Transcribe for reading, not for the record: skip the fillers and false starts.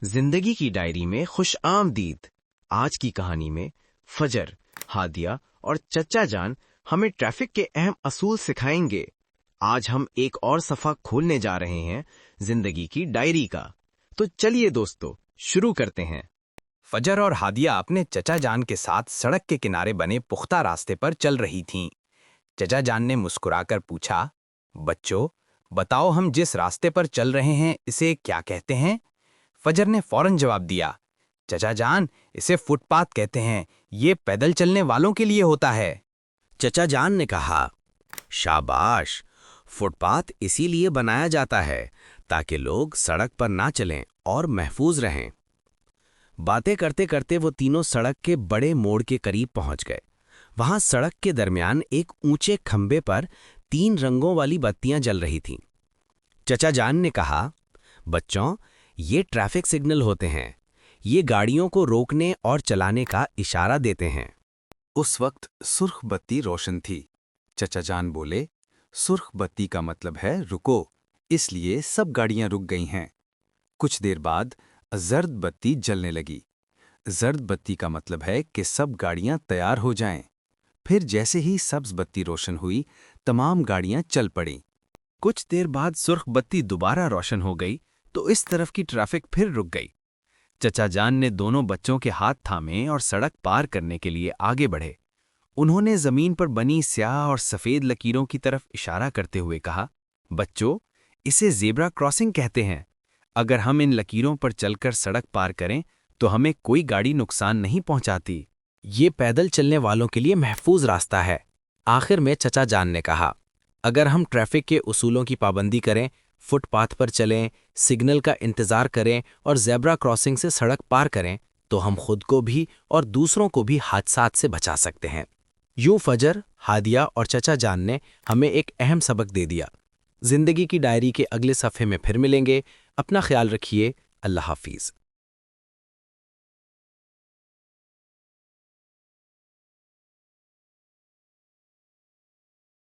जिंदगी की डायरी में खुश आमदीद। आज की कहानी में फजर, हादिया और चचा जान हमें ट्रैफिक के अहम असूल सिखाएंगे। आज हम एक और सफा खोलने जा रहे हैं जिंदगी की डायरी का। तो चलिए दोस्तों, शुरू करते हैं। फजर और हादिया अपने चचा जान के साथ सड़क के किनारे बने पुख्ता रास्ते पर चल रही थीं। चचा जान ने मुस्कुराकर पूछा, बच्चों, बताओ हम जिस रास्ते पर चल रहे हैं इसे क्या कहते हैं? फजर ने फौरन जवाब दिया, चचा जान, इसे फुटपाथ कहते हैं। ये पैदल चलने वालों के लिए होता है। चचा जान ने कहा, शाबाश, फुटपाथ इसीलिए बनाया जाता है ताकि लोग सड़क पर ना चलें और महफूज रहें। बातें करते करते वो तीनों सड़क के बड़े मोड़ के करीब पहुंच गए। वहां सड़क के दरमियान एक ऊंचे खंबे पर 3 रंगों वाली बत्तियां जल रही थीं। चचा जान ने कहा, बच्चों, ये ट्रैफिक सिग्नल होते हैं। ये गाड़ियों को रोकने और चलाने का इशारा देते हैं। उस वक्त सुर्ख बत्ती रोशन थी। चचा जान बोले, सुर्ख बत्ती का मतलब है रुको, इसलिए सब गाड़ियां रुक गई हैं। कुछ देर बाद जर्द बत्ती जलने लगी। जर्द बत्ती का मतलब है कि सब गाड़ियां तैयार हो जाएं। फिर जैसे ही सब्ज बत्ती रोशन हुई, तमाम गाड़ियां चल पड़ीं। कुछ देर बाद सुर्ख बत्ती दोबारा रोशन हो गई तो इस तरफ की ट्रैफिक फिर रुक गई। चचा जान ने दोनों बच्चों के हाथ थामे और सड़क पार करने के लिए आगे बढ़े। उन्होंने जमीन पर बनी स्याह और सफेद लकीरों की तरफ इशारा करते हुए कहा, बच्चों, इसे ज़ेब्रा क्रॉसिंग कहते हैं। अगर हम इन लकीरों पर चलकर सड़क पार करें तो हमें कोई गाड़ी नुकसान नहीं पहुंचाती। ये पैदल चलने वालों के लिए महफूज रास्ता है। आखिर में चचा जान ने कहा, अगर हम ट्रैफिक के उसूलों की पाबंदी करें, फुटपाथ पर चलें, सिग्नल का इंतजार करें और ज़ेब्रा क्रॉसिंग से सड़क पार करें, तो हम खुद को भी और दूसरों को भी हादसात से बचा सकते हैं। यूं फजर, हादिया और चचा जान ने हमें एक अहम सबक दे दिया। जिंदगी की डायरी के अगले सफ़े में फिर मिलेंगे। अपना ख्याल रखिए। अल्लाह हाफिज़।